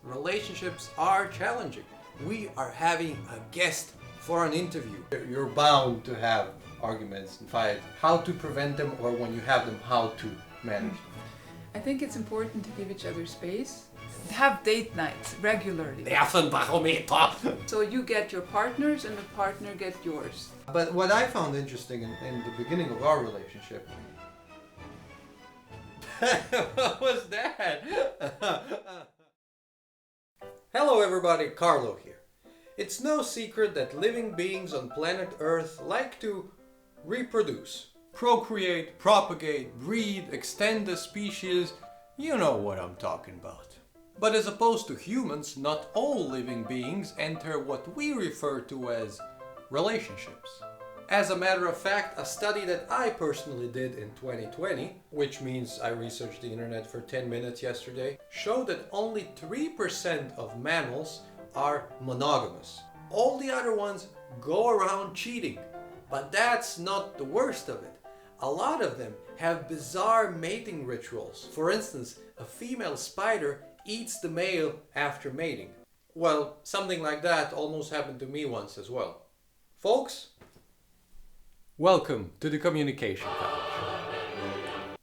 relationships are challenging. We are having a guest for an interview. You're bound to have arguments and fights. How to prevent them, or when you have them, how to manage them. I think it's important to give each other space. Have date nights regularly. Nervo Meter. So you get your partners and the partner get yours. But what I found interesting in the beginning of our relationship. What was that? Hello everybody, Karlo here. It's no secret that living beings on planet Earth like to reproduce, procreate, propagate, breed, extend the species. You know what I'm talking about. But as opposed to humans, not all living beings enter what we refer to as relationships. As a matter of fact, a study that I personally did in 2020, which means I researched the internet for 10 minutes yesterday, showed that only 3% of mammals are monogamous. All the other ones go around cheating. But that's not the worst of it. A lot of them have bizarre mating rituals. For instance, a female spider eats the male after mating. Well, something like that almost happened to me once as well. Folks, welcome to the Communication Couch.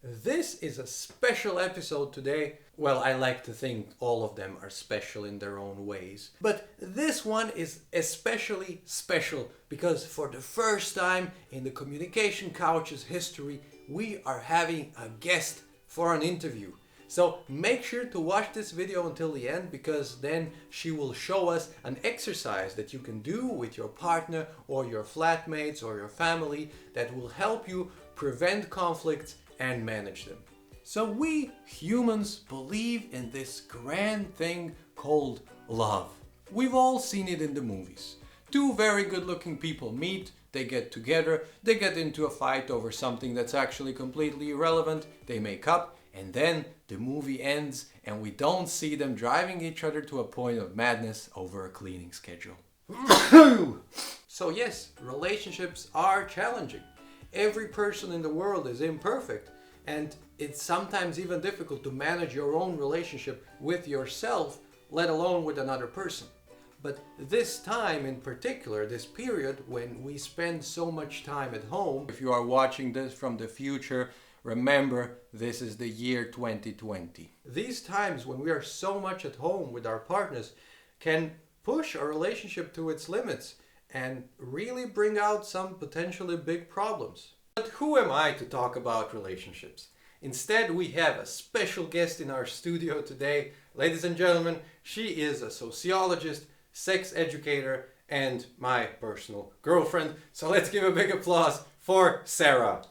This is a special episode today. Well, I like to think all of them are special in their own ways. But this one is especially special because for the first time in the Communication Couch's history, we are having a guest for an interview. So make sure to watch this video until the end, because then she will show us an exercise that you can do with your partner or your flatmates or your family that will help you prevent conflicts and manage them. So we humans believe in this grand thing called love. We've all seen it in the movies. Two very good looking people meet, they get together, they get into a fight over something that's actually completely irrelevant, they make up, and then the movie ends and we don't see them driving each other to a point of madness over a cleaning schedule. So yes, relationships are challenging. Every person in the world is imperfect, and it's sometimes even difficult to manage your own relationship with yourself, let alone with another person. But this time in particular, this period when we spend so much time at home, if you are watching this from the future, remember, this is the year 2020. These times when we are so much at home with our partners can push our relationship to its limits and really bring out some potentially big problems. But who am I to talk about relationships? Instead, we have a special guest in our studio today. Ladies and gentlemen, she is a sociologist, sex educator, and my personal girlfriend. So let's give a big applause for Sarah.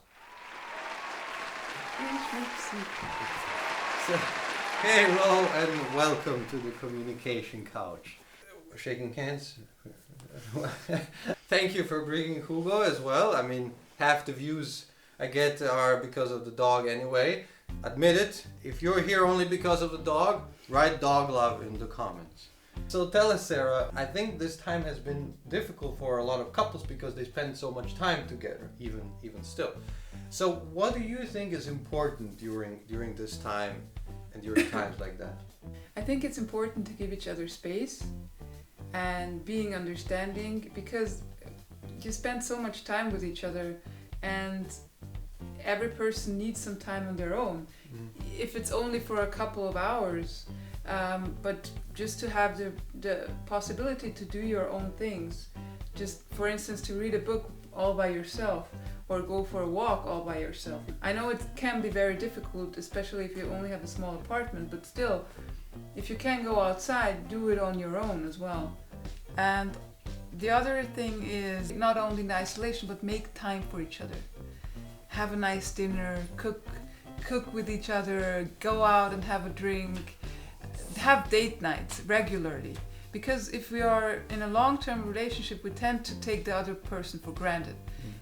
So, hello and welcome to the Communication Couch. We're shaking hands. Thank you for bringing Hugo as well. I mean, half the views I get are because of the dog anyway. Admit it, if you're here only because of the dog, write dog love in the comments. So tell us, Sarah, I think this time has been difficult for a lot of couples because they spend so much time together, even still. So what do you think is important during this time and during times like that? I think it's important to give each other space and being understanding, because you spend so much time with each other and every person needs some time on their own. If it's only for a couple of hours, but just to have the possibility to do your own things. Just for instance, to read a book all by yourself or go for a walk all by yourself. I know it can be very difficult, especially if you only have a small apartment, but still, if you can go outside, do it on your own as well. And the other thing is not only in isolation, but make time for each other. Have a nice dinner, cook with each other, go out and have a drink, have date nights regularly. Because if we are in a long-term relationship, we tend to take the other person for granted.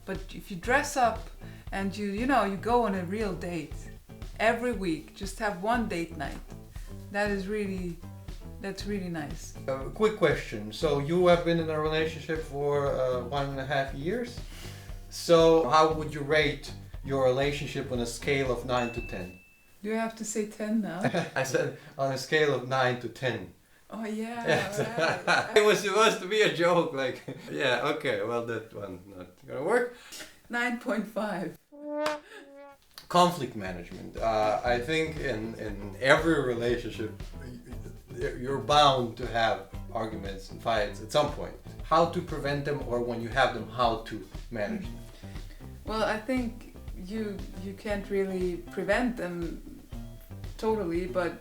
But if you dress up and you go on a real date every week, just have one date night. That's really nice. Quick question. So you have been in a relationship for 1.5 years. So how would you rate your relationship on a scale of 9 to 10? Do you have to say 10 now? I said on a scale of 9 to 10. Oh yeah, Yes. right. It was supposed to be a joke, like, yeah, okay, well, that one not gonna work. 9.5. Conflict management. I think in every relationship, you're bound to have arguments and fights at some point. How to prevent them, or when you have them, how to manage them. Well, I think you can't really prevent them totally, but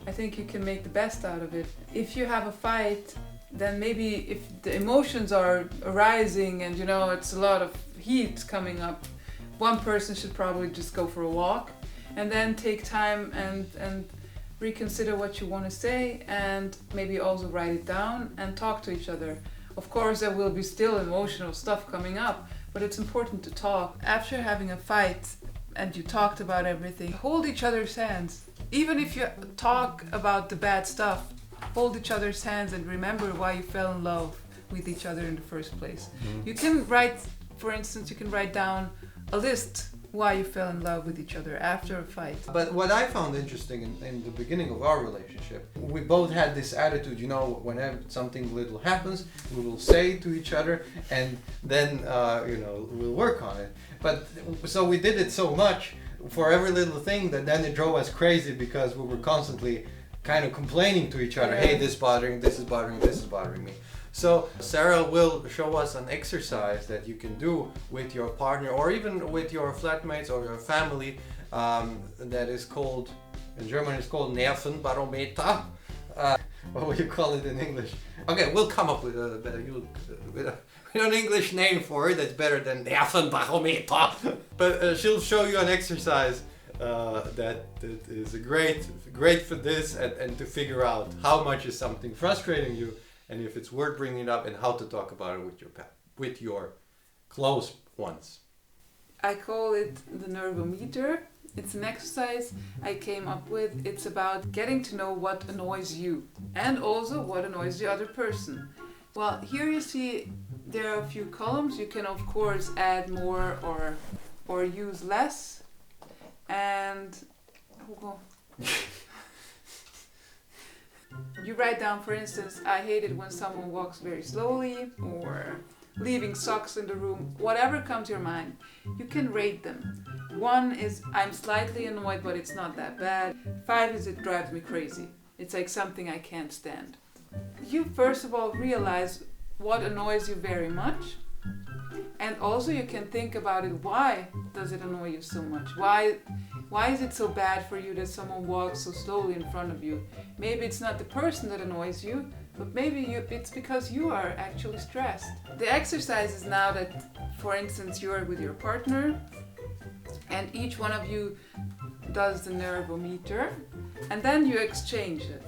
I think you can make the best out of it. If you have a fight, then maybe if the emotions are arising and it's a lot of heat coming up, one person should probably just go for a walk and then take time and reconsider what you want to say, and maybe also write it down and talk to each other. Of course, there will be still emotional stuff coming up, but it's important to talk. After having a fight and you talked about everything, hold each other's hands. Even if you talk about the bad stuff, hold each other's hands and remember why you fell in love with each other in the first place. You can write, for instance, you can write down a list why you fell in love with each other after a fight. But what I found interesting in the beginning of our relationship, we both had this attitude, whenever something little happens, we will say to each other, and then, we'll work on it. But so we did it so much for every little thing that then it drove us crazy, because we were constantly kind of complaining to each other, hey, this is bothering me. So Sarah will show us an exercise that you can do with your partner, or even with your flatmates or your family, that is called, in German it's called Nervo Meter. What would you call it in English? Okay, we'll come up with an English name for it that's better than Nervo Meter. But she'll show you an exercise that is great for this, and to figure out how much is something frustrating you, and if it's worth bringing it up, and how to talk about it with your close ones. I call it the Nervo Meter. It's an exercise I came up with. It's about getting to know what annoys you and also what annoys the other person. Well, here you see there are a few columns. You can of course add more or use less. And you write down, for instance, I hate it when someone walks very slowly, or leaving socks in the room, whatever comes to your mind. You can rate them. 1 is I'm slightly annoyed, but it's not that bad. 5 is it drives me crazy. It's like something I can't stand. You first of all realize what annoys you very much, and also you can think about it. Why does it annoy you so much? Why is it so bad for you that someone walks so slowly in front of you? Maybe it's not the person that annoys you, but maybe it's because you are actually stressed. The exercise is now that, for instance, you're with your partner and each one of you does the Nervo Meter, and then you exchange it.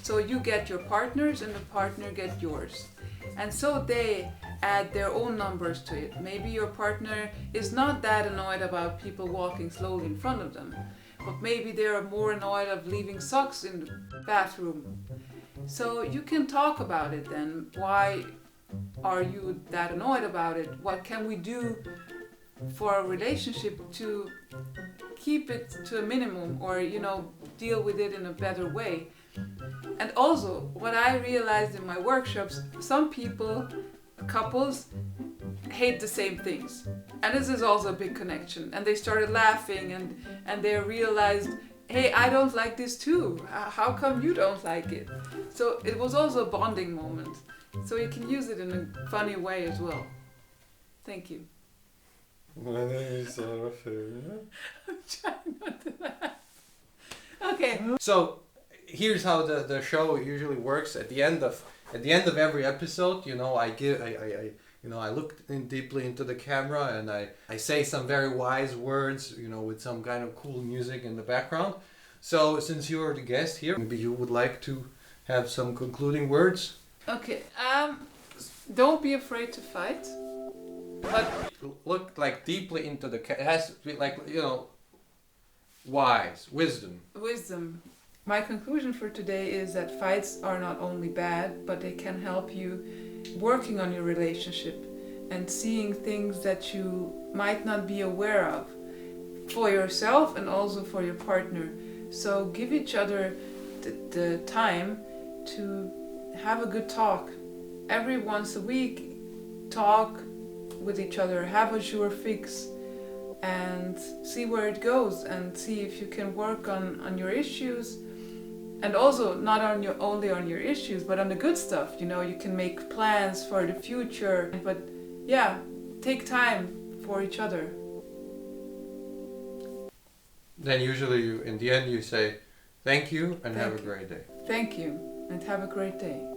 So you get your partners and the partner get yours. And so they add their own numbers to it. Maybe your partner is not that annoyed about people walking slowly in front of them, but maybe they are more annoyed of leaving socks in the bathroom. So you can talk about it then. Why are you that annoyed about it? What can we do for a relationship to keep it to a minimum, or deal with it in a better way? And also, what I realized in my workshops, some couples hate the same things, and this is also a big connection, and they started laughing and they realized, hey, I don't like this too, how come you don't like it? So it was also a bonding moment, so you can use it in a funny way as well. Thank you. My name is Sarah. I'm trying not to laugh. Okay. So here's how the show usually works. At the end of every episode, I look deeply into the camera, and I say some very wise words, with some kind of cool music in the background. So since you're the guest here, maybe you would like to have some concluding words. Okay. Don't be afraid to fight. But look deeply into the it has to be wise, wisdom. My conclusion for today is that fights are not only bad, but they can help you working on your relationship and seeing things that you might not be aware of for yourself and also for your partner. So give each other the time to have a good talk. Every once a week, talk with each other, have a jour fixe, and see where it goes, and see if you can work on your issues, and also not on your only on your issues, but on the good stuff. You know, you can make plans for the future, but yeah, take time for each other. Then usually you, in the end, you say thank you and have a Thank you. great day. Thank you, and have a great day.